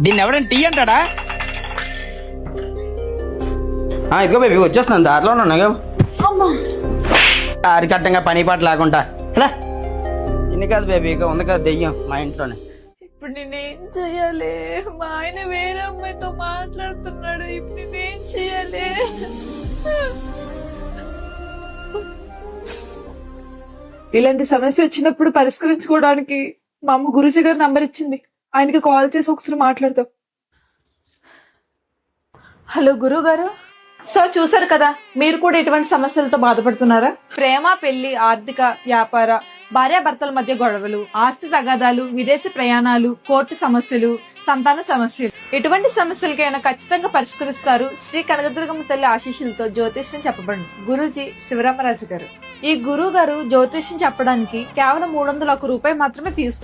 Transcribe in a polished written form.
దీన్ని ఎవడైనా టీ అంటాడా? ఇదిగో బేబీ వచ్చేస్తున్నాను, దారిలో ఉన్నాను. అరికట్టంగా పని పాట లేకుండా ఇలా ఇన్ని కాదు బేబీ, ఇక ఉంది కదా దెయ్యం మా ఇంట్లోనే. ఇప్పుడు నేనేం చెయ్యాలి? మా ఆయన వేరే అమ్మాయితో మాట్లాడుతున్నాడు. ఇప్పుడు నేనేం చెయ్యాలి? ఇలాంటి సమస్య వచ్చినప్పుడు పరిష్కరించుకోవడానికి మా అమ్మ గురుజీ గారి నంబర్ ఇచ్చింది. ఆయనకి కాల్ చేసి ఒకసారి మాట్లాడతాం. హలో గురువు గారు. సో చూసారు కదా, మీరు కూడా ఇటువంటి సమస్యలతో బాధపడుతున్నారా? ప్రేమ, పెళ్లి, ఆర్థిక, వ్యాపార, భార్యాభర్తల మధ్య గొడవలు, ఆస్తి తగాదాలు, విదేశీ ప్రయాణాలు, కోర్టు సమస్యలు, సంతాన సమస్యలు, ఎటువంటి సమస్యలకైనా ఖచ్చితంగా పరిష్కరిస్తారు శ్రీ కనకదుర్గమ్మ తల్లి ఆశీస్సులతో జ్యోతిష్యం చెప్పబడింది గురూజీ శివరామరాజు గారు. ఈ గురువు గారు జ్యోతిష్యం చెప్పడానికి కేవలం 301 రూపాయి మాత్రమే తీసుకుంటారు.